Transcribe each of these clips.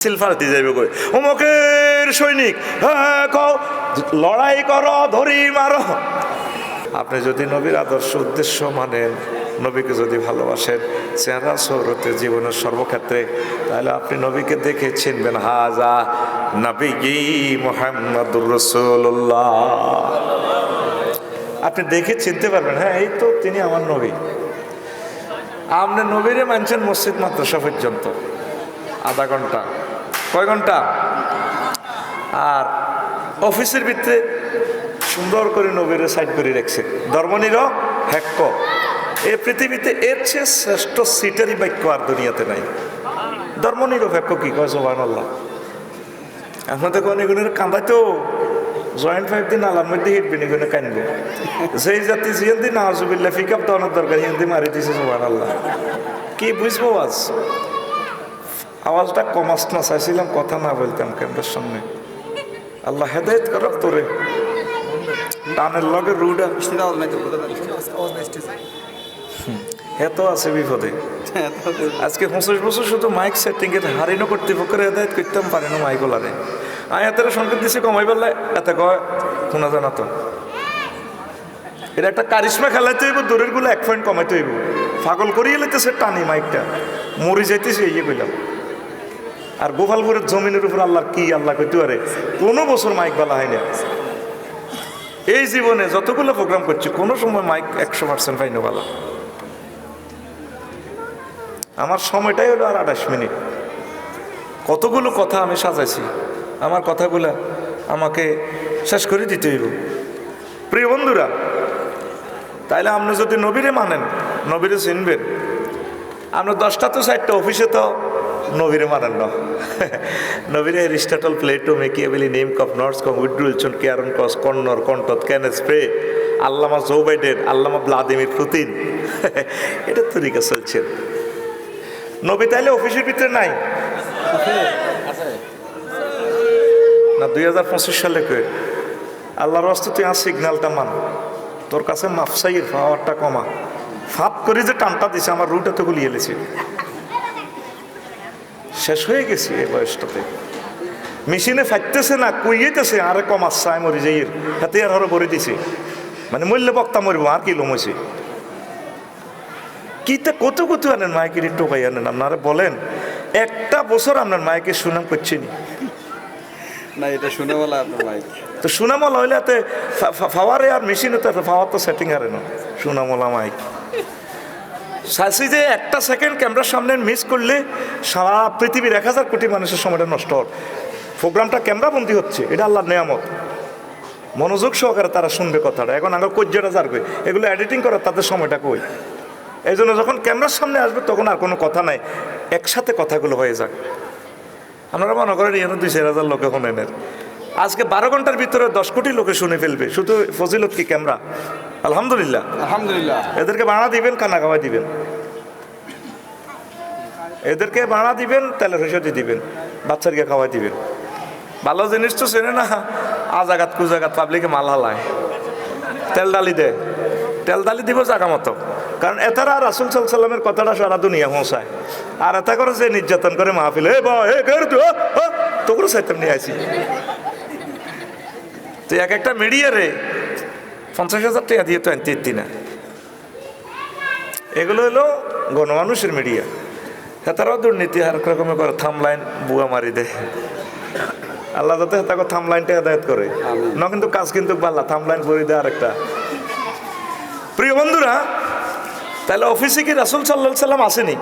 সিলফালতি যাইবে কই অমুকের সৈনিক, হ্যাঁ কও লড়াই করো, ধরি মারো। আপনি যদি নবীর আদর্শ উদ্দেশ্য মানেন, নবীকে যদি ভালোবাসেন চেহারা সৌরতে জীবনের সর্বক্ষেত্রে, তাহলে আপনি নবীকে দেখে চিনবেন, হাজা নবী মুহাম্মাদুর রাসূলুল্লাহ। আপনি দেখে চিনতে পারবেন, হ্যাঁ এই তো তিনি আমার নবী। আপনি নবীরে মানছেন মসজিদ মাদ্রাসা পর্যন্ত আধা ঘন্টা, কয় ঘন্টা, আর অফিসের ভিতরে সুন্দর করে নবীরে সাইড করে রাখছে। ধর্মনির হ্যাক্ক এই পৃথিবীতে এর চেয়ে শ্রেষ্ঠ সিটারি বাক্য আর দুনিয়াতে নাই। ধর্মনির হ্যাক্ক কি কয় সুবহানাল্লাহ। আপনাদের কোন এগুলোর কাঁদাইতো জয়েন্ট 5 দিন আলার মধ্যে হিটবে এগুলো কানব, সেই জাতি জিয়ান্দি নাউজুবিল্লাহ পিকআপ দেওয়ানোর দরকার হিন্দি মারি দিছে সুবহানাল্লাহ। কি বুঝবো আজ আওয়াজটা কমাস না, চাইছিলাম কথা না বলতাম ক্যামেরার সামনে। আল্লাহ হেদায়েত করক তোরে, টানের লগে রুডা এত আছে বিপদে। আজকে 25 বছর শুধু মাইক সেটিং এর হারিনো কর্তৃপক্ষের হেদায়েত করতাম পারে না মাইকলারে। আমি এত সংকেত দিছি কমাই বললে এত কয় শোনা যায় না। তো এটা একটা কারিশমা খেলাইতে হইব, দূরের গুলো 1 পয়েন্ট কমাইতে হইব। পাগল করিয়ে লেতেছে টানি মাইকটা, মরি যাইতেছে ইয়ে কইলাম। আর গোপালপুরের জমিনের উপর আল্লাহর কি আল্লাহ কইতে পারে, কোনো বছর মাইক বলা হয় না। এই জীবনে যতগুলো প্রোগ্রাম করছি কোনো সময় মাইক 100% পাইনি বলা। আমার সময়টাই হলো আর 28 মিনিট। কতগুলো কথা আমি সাজাইছি, আমার কথাগুলা আমাকে শেষ করে দিতে হইব। প্রিয় বন্ধুরা, তাইলে আপনি যদি নবীরে মানেন, নবীরে চিনবেন। আপনি 10টা তো 4টা অফিসে তো নবীরে মানেন না। নবীরে এরিস্টটল, প্লেটো, মেকিয়াভেলি, নেম কফ, নর্স কম, উইড্রুলসন, কেয়ারন কস, কন্নর, কন্টত, কেনেথ স্প্রে, আল্লামা জো বাইডেন, আল্লামা ভ্লাদিমির পুতিন, এটা তরিকা চলছে। নবী তাইলে অফিসের ভিতরে নাই না। 2025 সালে কয়ে আল্লাহর রাস্তা তুই আর সিগন্যালটা মান, তোর কাছে মাফসাইয়ের পাওয়ারটা কমা। ফাপ করে যে টানটা দিছে আমার রুটা তো গুলিয়ে এলেছে, শেষ হয়ে গেছি এই বয়সটাতে। মেশিনে ফাইতেছে না, কুইয়েতেছে, আরে কমাচ্ছে আমি মরি যাই হাতে আর হরো ভরে দিছে, মানে মূল্য বক্তা মরবো আর কি লমছে। কিতে কত কত আনেন মাইকের টোকাই আনেন আপনারা বলেন। একটা বছর আপনার মাইকের সুনাম করছেনি না, এটা শুনে বলা আপনার মাইক তো সুনামলা হইলে এতে ফাওয়ারে আর মেশিনে তো এত ফাওয়ার তো সেটিং হারে না। সুনামলা মাইক চাইছি যে একটা সেকেন্ড ক্যামেরার সামনে মিস করলে সারা পৃথিবীর 1000 কোটি মানুষের সময়টা নষ্ট হয়। প্রোগ্রামটা ক্যামেরা বন্দী হচ্ছে, এটা আল্লাহর নেয়ামত। মনোযোগ সহকারে তারা শুনবে কথাটা। এখন আগে কজ্জাটা যার কই, এগুলো এডিটিং করার তাদের সময়টা কই। এই জন্য যখন ক্যামেরার সামনে আসবে তখন আর কোনো কথা নাই, একসাথে কথাগুলো হয়ে যাক। আপনারা মনে করেন এখানে 2-4 লোকে শুনেন, আজকে 12 ঘন্টার ভিতরে 10 কোটি লোকে শুনে ফেলবে। শুধু ফজিলত কি ক্যামেরা। আলহামদুলিল্লাহ, আলহামদুলিল্লাহ। এদেরকে ভাড়া দিবেন, খানা খাওয়াই দিবেন, এদেরকে ভাড়া দিবেন, তেলের হিসেবে দিবেন, বাচ্চাকে খাওয়াই দিবেন। ভালো জিনিস তো চেনে না, আজাগাত কুজাগাত পাবলিকে মাল হালায়, তেল ডালি দেয়, তেল ডালি দিব জাগা মতো। কারণ এতারা রাসূল সাল্লাল্লাহু আলাইহি ওয়াসাল্লামের কথাটা সারা দুনিয়া পৌঁছায়। আর এটা করে যে নির্যাতন করে মাহফিল, হে বা হে ঘর তো তোগুলো সাইতাম নিয়ে আসি। তো একটা মিডিয়ারে 50,000 টাকা দিয়ে তো আনতে না। এগুলো হলো গণমানুষের মিডিয়া। হেতারাও দুর্নীতি আর রকমের করে, থামলাইন বুয়া মারি দেয়। আল্লাহ যাতে হেতাকে থামলাইনটা হেদায়েত করে না, কিন্তু কাজ কিন্তু পাল্লা থামলাইন করে দেয় আরেকটা। প্রিয় বন্ধুরা, তাহলে অফিসে কি রাসূল সাল্লাল্লাহু আলাইহি সাল্লাম আসেনি?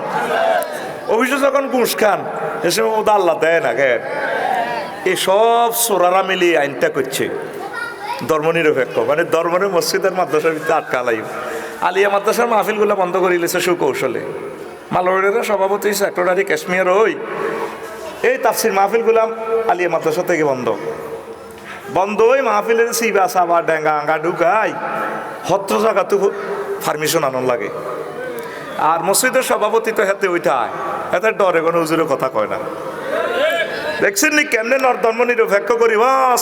অফিসে যখন ঘুষ খান এ সময় ওদের আল্লাহ দেয় না কেন? এই সব সোরারা মিলিয়ে আইনটা করছে ধর্মনিরপেক্ষ, মানে ধর্মের মসজিদের মাদ্রাসার ভিতরে আটকালাই। আলিয়া মাদ্রাসার মাহফিলগুলো বন্ধ করে দিয়েছে সুকৌশলে। মালয়ের সভাপতি সেক্রেটারি কাশ্মীর ওই এই তাফসির মাহফিলগুলো আলিয়া মাদ্রাসা থেকে বন্ধ। ওই মাহফিলের সিবা সাবা ডেঙ্গা আঙ্গা ঢুকাই হত্র জায়গা তো পারমিশন আনন লাগে। আর মসজিদের সভাপতি তো হাতে ওইটায়, হাতে ডরে কোনো হুজুরের কথা কয় না। দেখছেন নি কেমনে ধর্মনিরপেক্ষ করি বাস।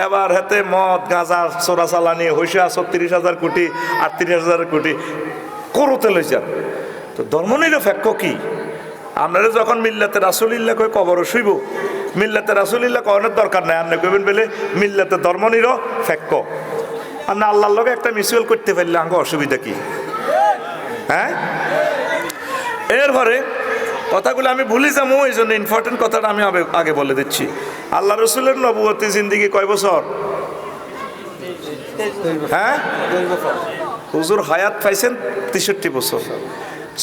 এবার হাতে মদ গাঁজা চোরা চালানি হইসা 36,000 কোটি 38,000 কোটি করতে লই যান। তো ধর্মনিরপেক্ষ কি? আপনারা যখন মিল্লাতে রাসূলিল্লাহ কই কবর শুইব, মিল্লাতে রাসূলিল্লাহ কওয়ানোর দরকার নাই, আপনি কইবেন বলে মিল্লাতে ধর্ম নির ফেক্ক। আপনি আল্লাহর লগে একটা মিউচুয়াল করতে পারলে আঙ্গ অসুবিধা কি? হ্যাঁ, এরপরে কথাগুলো আমি ভুলে যাবো, এই জন্য ইম্পর্টেন্ট কথাটা আমি আগে বলে দিচ্ছি। আল্লাহ রসুলের নবুয়তি জিন্দিগি কয় বছর? হ্যাঁ, হুজুর হায়াত পাইছেন 63 বছর।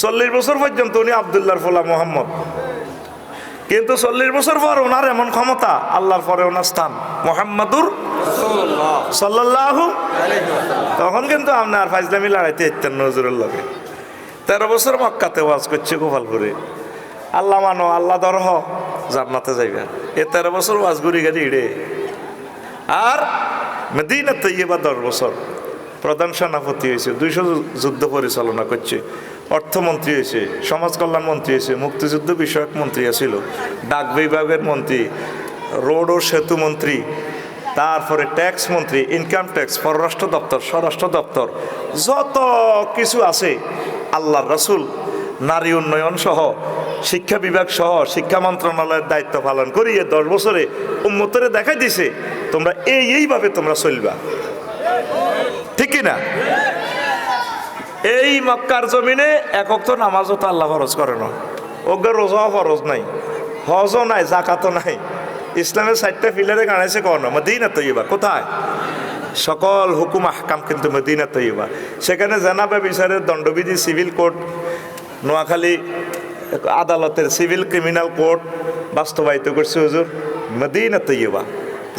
40 বছর পর্যন্ত উনি আব্দুল্লাহর ফোলা মোহাম্মদ, কিন্তু 40 বছর পর ওনার এমন ক্ষমতা, আল্লাহর পরে ওনার স্থান মোহাম্মদুর সাল্লাল্লাহু। তখন কিন্তু আপনার ফাইজলামি লড়াইতে ইতেন নজরুল লগে। 13 বছর মক্কাতে ওয়াজ করছে গোপালপুরে, আল্লাহ মানো আল্লাহ দরহ জান্নাতে যাইবা। এ 13 বছর ওয়াজ ঘুরি গাড়ি ইড়ে। আর মদিনা তৈয়বা 10 বছর প্রধান সেনাপতি হয়েছে, 200 যুদ্ধ পরিচালনা করছে, অর্থমন্ত্রী হয়েছে, সমাজ কল্যাণ মন্ত্রী হয়েছে, মুক্তিযুদ্ধ বিষয়ক মন্ত্রী ছিল, ডাক বিভাগের মন্ত্রী, রোড ও সেতু মন্ত্রী, তারপরে ট্যাক্স মন্ত্রী, ইনকাম ট্যাক্স, পররাষ্ট্র দপ্তর, স্বরাষ্ট্র দপ্তর, যত কিছু আছে আল্লাহর রাসূল নারী উন্নয়ন সহ, শিক্ষা বিভাগ সহ, শিক্ষা মন্ত্রণালয়ের দায়িত্ব পালন করিয়ে 10 বছরে উম্মতরে দেখাই দিছে তোমরা এইভাবে তোমরা চলবা, ঠিক কিনা? এই মক্কার জমিনে একক তো নামাজও তো আল্লাহ ফরজ করে না, ওগা রোজাও ফরজ নাই, হজও নাই, জাকাতও নাই। ইসলামের 4টা পিলারে গাড়াইছে কর না মদিনা তৈয়বা। কোথায়? সকল হুকুম আহকাম কিন্তু মদিনা তৈয়বা। সেখানে জানাবে বিচারের দণ্ডবিধি, সিভিল কোর্ট, নোয়াখালী আদালতের সিভিল ক্রিমিনাল কোর্ট বাস্তবায়িত করছে হুজুর মদিনা তৈয়বা।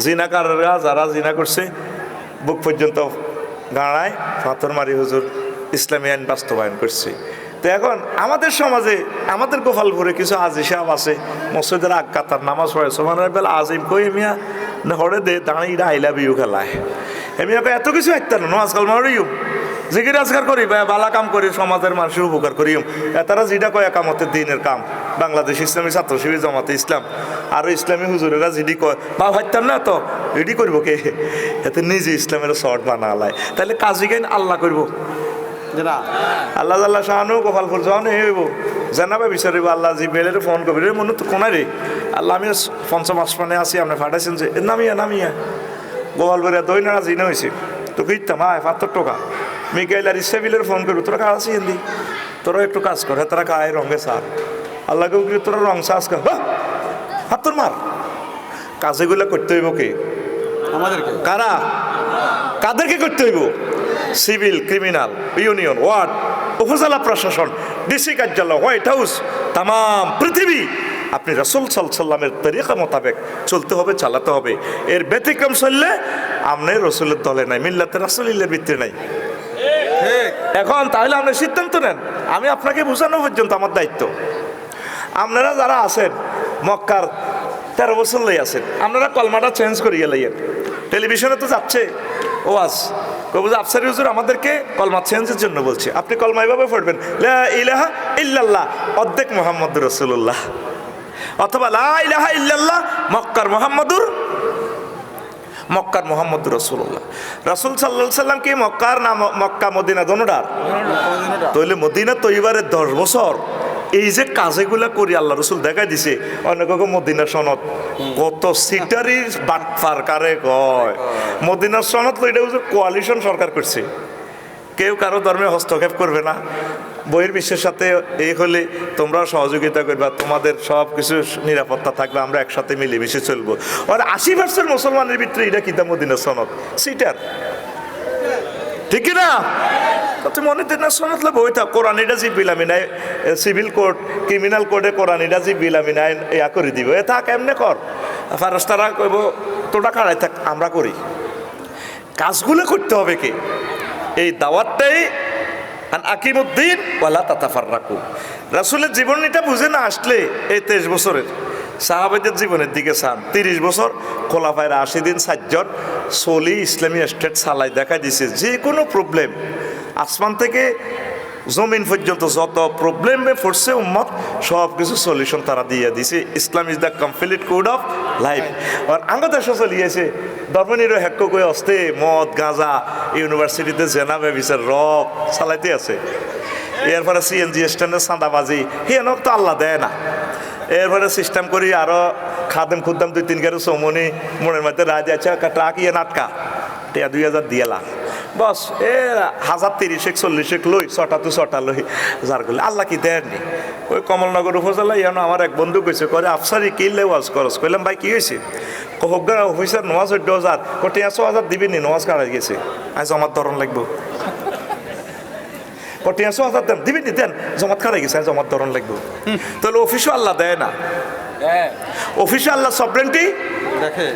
জিনাকাররা যারা জিনা করছে বুক পর্যন্ত গাড়ায় পাথর মারি হুজুর ইসলামী আইন বাস্তবায়ন করছে। তো এখন আমাদের সমাজে আমাদের গোপালপুরে কিছু আজি সাহেব আছে, মসজিদের আজ্ঞাতার নামাজ পড়ে সোমানের বেলা আজিম কই মিয়া হরে দে দাঁড়িয়ে আইলা বিউ খেলায় এমিয়াকে এত কিছু একটা না আজকাল মারিও জিগির আজকার করি বালা কাম করি, সমাজের মানুষের উপকার করিও। তারা যেটা কয় একামতের দিনের কাম, বাংলাদেশ ইসলামী ছাত্র শিবির জামাতে ইসলাম আরও ইসলামী হুজুরেরা যেটি কয় বা ভাবতাম না তো রেডি করবো কে, এতে নিজে ইসলামের শর্ট বানালায়, তাহলে কাজী গাইন আল্লাহ করবো আল্লাহ আল্লাহ শাহানু গোপালপুর যখন হইব জানাবে বিচারিব আল্লাহ জি বেলের ফোন করবি রে মনে তো কোনায় রে আল্লাহ আমি পঞ্চম আসমানে আছি, আপনি ফাটাইছেন যে নামিয়া গোপালপুরে দই নাড়া জিনে হয়েছে তো কিতাম হায় 75 টাকা মিকাইল আর ইসাবিলের ফোন করবো তোরা কাজ হিন্দি তোরা একটু কাজ কর, তারা কায় রঙে সার আল্লাহকে তোরা রং সাজ কর হাত তোর মার। কাজেগুলো করতে হইব কে? আমাদেরকে। কারা? কাদেরকে করতে হইব? সিভিল, ক্রিমিনাল, ইউনিয়ন, ওয়ার্ড, উপজেলা প্রশাসন, ডিসি কার্যালয়, হোয়াইট হাউস, তাম পৃথিবী আপনি রাসূল সাল্লাল্লাহু তরিকা মোতাবেক চলতে হবে, চালাতে হবে। এর ব্যতিক্রম চললে আপনি রসুলের দলে নাই, মিল্লাতে রাসূলিল্লাহর ভিতরে নাই। এখন তাহলে আপনি সিদ্ধান্ত নেন, আমি আপনাকে বোঝানো পর্যন্ত আমার দায়িত্ব। আপনারা যারা আছেন মক্কার 13 বছর লই আছেন, আপনারা কলমাটা চেঞ্জ করিয়ে লাইয়েন। টেলিভিশনে তো যাচ্ছে ওয়াজ কবু যে আফসারি হুজুর আমাদেরকে কলমা চেঞ্জের জন্য বলছে, আপনি কলমা এভাবে পড়বেন লা ইলাহা ইল্লাল্লাহ অর্ধেক মুহাম্মদুর রাসূলুল্লাহ, অথবা লা ইলাহা ইল্লাল্লাহ মক্কার মুহাম্মদুর রাসূলুল্লাহ। রাসূল সাল্লাল্লাহু আলাইহি সাল্লাম কি মক্কার না মক্কা মদিনা দোনোটার? তাহলে মদিনা তৈবারের 10 বছর এই যে কাজেগুলা করি আল্লাহ রসুল দেখা দিছে। অনেক মদিনার সনদ কত সিটারি বাটফার কারে কয় মদিনার সনদ লইটা কোয়ালিশন সরকার করছে, কেউ কারো ধর্মে হস্তক্ষেপ করবে না, বহির্বিশ্বের সাথে এই হলে তোমরাও সহযোগিতা করবা, তোমাদের সব কিছু নিরাপত্তা থাকবে, আমরা একসাথে মিলেমিশে চলবো। আর 80% মুসলমানের ভিতরে এটা কিতা মদিনার সনদ সিটার, ঠিক না? তুমি মনে দিন না সনদ বই থাক কোরআন এটা জি বিলামি নাই, সিভিল কোর্ট ক্রিমিনাল কোর্টে কোরআন এটা জি বিলামি নাই ইয়া করে দিব, এ থাক এমনি কর। ফারস্তারা কইব তোটা কারাই থাক, আমরা করি। কাজগুলো করতে হবে কে? এই দাওয়াতটাই আকিমুদ্দিন ওয়ালা তাতাফাররাকু। রাসূলের জীবনীটা বুঝে না আসলে এই 23 বছরের সাহাবাদের জীবনের দিকে চান। 30 বছর খোলাফায়ে রাশিদিন 4 জন সলি ইসলামী স্টেট চালাই দেখা দিছে। যে কোনো প্রবলেম আসমান থেকে জমিন পর্যন্ত যত প্রবলেমে পড়ছে উম্মত সব কিছু সলিউশন তারা দিয়ে দিছে। Islam is the complete code of life. আর আঙ্গ দেশে চলিয়েছে ধর্মনির হেক্ক কই অস্তে মদ গাঁজা ইউনিভার্সিটিতে জেনাবে বিচার রক চালাইতে আছে। এরপরে সিএনজি স্ট্যান্ডে চাঁদাবাজি হিয়ানক তো আল্লাহ দেয় না। এরপরে সিস্টেম করি আরো খাদেম খুদ্দাম 2-3 গাড়ি চৌমনি মনের মধ্যে রায় দিয়েছে ট্রাক ইয়ে নাটকা টিয়া 2000 দিয়ে লাখ বস এ 1030-40 লই ছটা তো ছটা লই যার করলে আল্লাহ কি দেয়নি। ওই কমলনগর উপজেলা ইয়ানো আমার এক বন্ধু কইছে করে আফসারি কিনলে ওয়াজ খরচ কইলাম ভাই কি হয়েছে হোকগার অফিসার নোয়াজ 14,000 টিয়া 6,000 দিবি নি নোয়াজ কাড়াই গেছে আজ আমার ধরন লাগবো টিয়া 6,000 দেন দিবি নি দেন জমাত কাড়াই গেছে আজ আমার ধরন লাগবো। তাহলে অফিসও আল্লাহ দেয় না, অফিসে আল্লাহ সবরেন্টি দেখে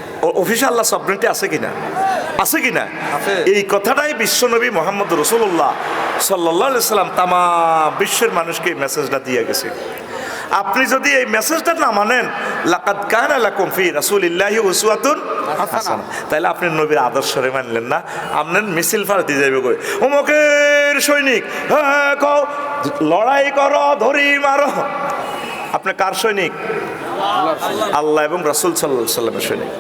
অফিসে আল্লাহ সবরেন্টি আছে কিনা, আছে কিনা? আছে। এই কথাটাই বিশ্বনবী মোহাম্মদ রসুল্লাহ সাল্লাল্লাহু আলাইহি সাল্লাম তামাম বিশ্বের মানুষকে এই মেসেজটা দিয়ে গেছে। আপনি যদি এই মেসেজটা না মানেন লাকাদ কানা লাকুম ফি রাসূলিল্লাহি উসওয়াতুন হাসানাহ, তাহলে আপনি নবীর আদর্শরে মানলেন না। আপনার মিছিল ফালতি যাইবে কই অমুকের সৈনিক হ্যাঁ কও লড়াই করো ধরি মারো। আপনি কার সৈনিক? আল্লাহ এবং রাসূল সাল্লাল্লাহু আলাইহি সাল্লামের সৈনিক।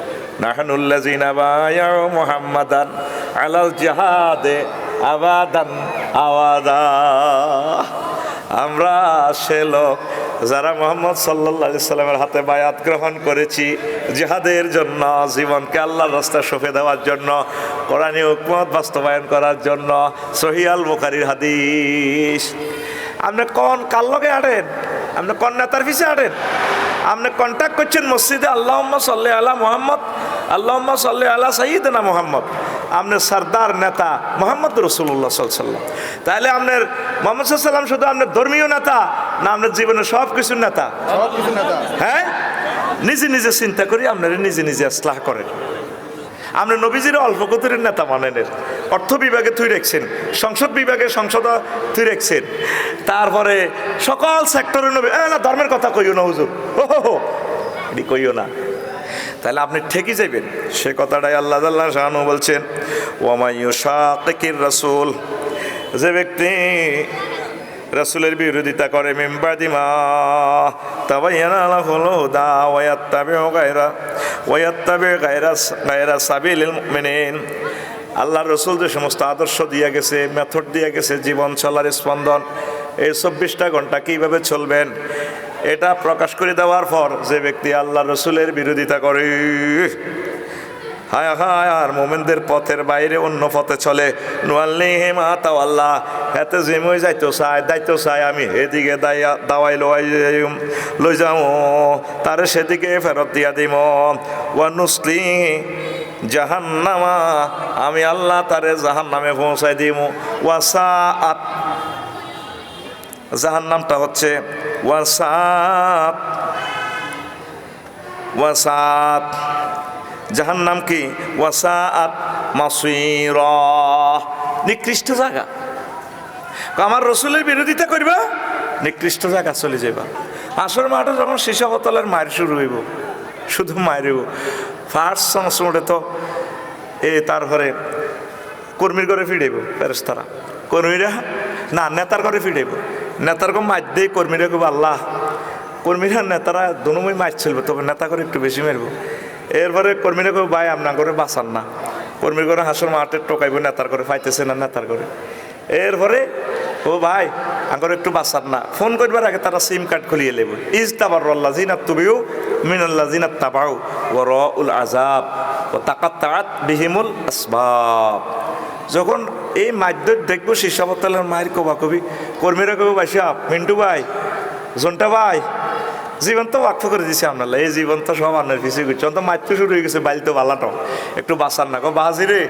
নাহানুল্লাযিনা বায়াউ মুহাম্মাদান আলাল জিহাদে আবাদান আওয়াদা। আমরা সে লোক যারা মুহাম্মদ সাল্লাল্লাহু আলাইহি সাল্লামের হাতে বায়াত গ্রহণ করেছি জিহাদের জন্য, জীবনকে আল্লাহর রাস্তায় সঁপে দেওয়ার জন্য, কোরআনী হুকমত বাস্তবায়ন করার জন্য। সহিহ আল বুখারীর হাদিস। আপনি কোন কার লগে আড়েন? আপনি কোন নেতার পিছে আড়েন? আপনি কন্ট্যাক্ট করছেন মসজিদে আল্লাহুম্মা সাল্লি আলা মুহাম্মদ, আল্লাহুম্মা সাল্লি আলা সাইয়্যিদিনা মুহাম্মদ। আপনার সরদার নেতা মুহাম্মদ রাসূলুল্লাহ সাল্লাল্লাহু আলাইহি ওয়াসাল্লাম। তাহলে আপনার মুহাম্মদ সাল্লাল্লাহু আলাইহি ওয়াসাল্লাম শুধু আপনার ধর্মীয় নেতা না আপনার জীবনের সব কিছুর নেতা? হ্যাঁ, নিজে নিজে চিন্তা করি আপনারা নিজে নিজে ইসলাহ করেন। আপনি নবীজির অল্প কতরের নেতা মানেন, অর্থ বিভাগে তুই রেখছেন, সংসদ বিভাগে সংসদ তুই রেখছেন, তারপরে সকল সেক্টরের নবী না ধর্মের কথা কইও না হুজুর, ও এটি কইও না। তাহলে আপনি ঠেকে যাবেন। সে কথাটাই আল্লাহ জাল্লা শাআনহু বলছেন ওয়া ইউশাকিকির রাসূল, যে ব্যক্তি রাসূলের বিরোধিতা করে মিন বাদি মা তাবায়্যানা লাহুল হুদা ওয়া ইয়াত্তাবি গায়রা সাবিলিল মুমিনিন। আল্লাহর রাসূল যে সমস্ত আদর্শ দিয়ে গেছে, মেথড দিয়ে গেছে, জীবন চলার স্পন্দন, এই 24টা ঘন্টা কীভাবে চলবেন এটা প্রকাশ করে দেওয়ার পর যে ব্যক্তি আল্লাহর রাসূলের বিরোধিতা করে, হায় হায় আর মোমেনদের পথের বাইরে অন্য পথে চলে, নুয়াল্লিহি মা তাওয়াল্লা, এতে জিমই যাইতো চাই দায়িত্ব চাই আমি এদিকে দাওয়াই লই যাও তারে সেদিকে ফেরত দিয়া দিম। ওয়া নুসলিহি জাহান্নামা, আমি আল্লাহ তারে জাহান্নামে পৌঁছাই দিব। ওয়াসাআত, জাহান্নামটা হচ্ছে ওয়াসাআত জাহান্নাম কি? ওয়াসাআত মাসীরা, নিকৃষ্ট জায়গা। আমার রসুলের বিরোধিতা করবা, নিকৃষ্ট জায়গা চলে যাবা। আসর মাঠে যখন শিশা বোতলের মায়ের শুরু হইব, শুধু মায়েরও ফার্স্ট সংস্মরণে তো তারপরে কর্মীর ঘরে ফিরেব ফেরেশতারা, কর্মীরা না নেতার ঘরে ফিরেব, নেতার ঘর মার দিয়ে কর্মীরা কেবো আল্লাহ, কর্মীরা নেতারা দুনুমই মার ছিল, তবে নেতা করে একটু বেশি মারব। এরপরে কর্মীরা কেউ ভাই আপনার করে বাঁচান না, কর্মীর ঘরে হাসর মাঠে টোকাইব, নেতার করে পাইতেছে না নেতার করে। এরপরে ও ভাই আঙ্গর একটু বাঁচান না, ফোন করবার আগে তারা সিম কার্ড খুলিয়ে নেব। ইজ তাবাররাল্লাযিনা তুবিউ মিনাল্লাযিনা তাবাউ ওয়া রাউল আযাব ওয়া তাকাত্তাআত বিহিমুল আসবাব। যখন এই মাধ্যম দেখবো শিশাবতালের মায়ের কবাকবি, কর্মীরা কবি বাসা মিন্টু ভাই জন্টা ভাই জীবন তো বাক্য করে দিছে আপনার, এই জীবন তো সব আপনার পিছিয়ে করছে, তো মারতে শুরু হয়ে গেছে, বাইল তো বালাটো একটু বাঁচান না, বাজি রে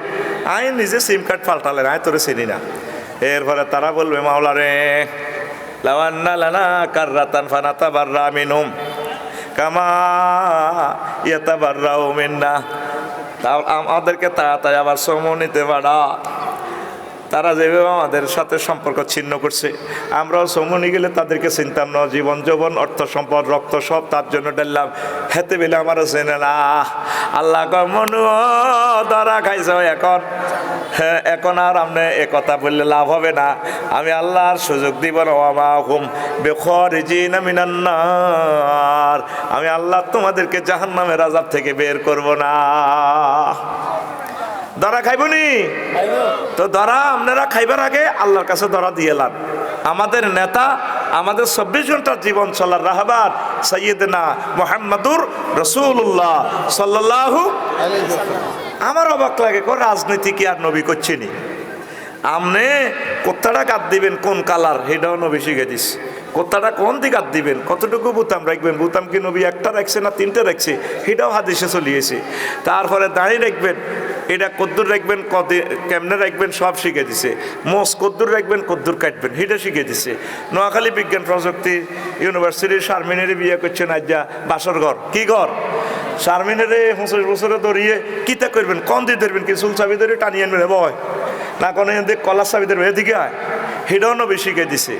আই নিজে সিম কার্ড পাল্টালেন, আয় তোরে চিনি না। এরপরে তারা বলবে মাওলা রে লাওয়ান্না লানা কাররাতান ফানাতাবাররা মিনহুম কামা ইয়াতাবাররাউ মিন্না, আমাদেরকে তাড়াতাড়ি আবার সময় নিতে পারা। তারা যেভাবে আমাদের সাথে সম্পর্ক ছিন্ন করছে, আমরাও সমনি গেলে তাদেরকে চিনতাম না, জীবন যৌবন অর্থ সম্পদ রক্ত সব তার জন্য ডাললাম, হেতে বেলে আমারও চেনে না। আল্লাহ মনু ধরা খাইছ এখন, হ্যাঁ এখন আর আপনি এ কথা বললে লাভ হবে না, আমি আল্লাহর সুযোগ দিব না, ওয়ামাহুম বিখারিজিনা মিনান নার, আমি আল্লাহ তোমাদেরকে জাহান্নামের আযাব থেকে বের করব না। ধরা খাইবনি তো ধরা আপনারা খাইবার আগে আল্লাহর কাছে ধরা দিয়ে লান, আমাদের নেতা, আমাদের 24 ঘন্টার জীবন চলার রাহবার সাইয়েদনা মুহাম্মাদুর রাসূলুল্লাহ সাল্লাল্লাহু। আমার অবাক লাগে কোন রাজনীতি কি আর নবী করছেনি? আমনে কোথাটা কাট দিবেন কোন কালার সেটাও নবী শিখে দিস। কোথাটা কোন দিক কাট দিবেন, কতটুকু বুতাম রাখবেন, বুতাম কি নবী একটা রাখছে না 3টে রাখছে সেটাও হাদিসে চলিয়েছে। তারপরে দাঁড়িয়ে রাখবেন, এটা কদ্দুর রাখবেন, কেমনে রাখবেন সব শিখে দিছে। মোষ কদ্দুর রাখবেন, কদ্দুর কাটবেন সেটা শিখে দিছে। নোয়াখালী বিজ্ঞান প্রযুক্তি ইউনিভার্সিটির শারমিনের বিয়ে করছেন আজ্ঞা বাসর ঘর, কি ঘর? শারমিনেরে 25 বছরে ধরিয়ে কিতা করবেন, কন দিয়ে ধরবেন, কি চুল চাবি ধরে টানিয়ে আনবেন ভয় না, কোনো কলার চাবি ধরবে এদিকে হয়, সেটাও নবী শিখে দিছে।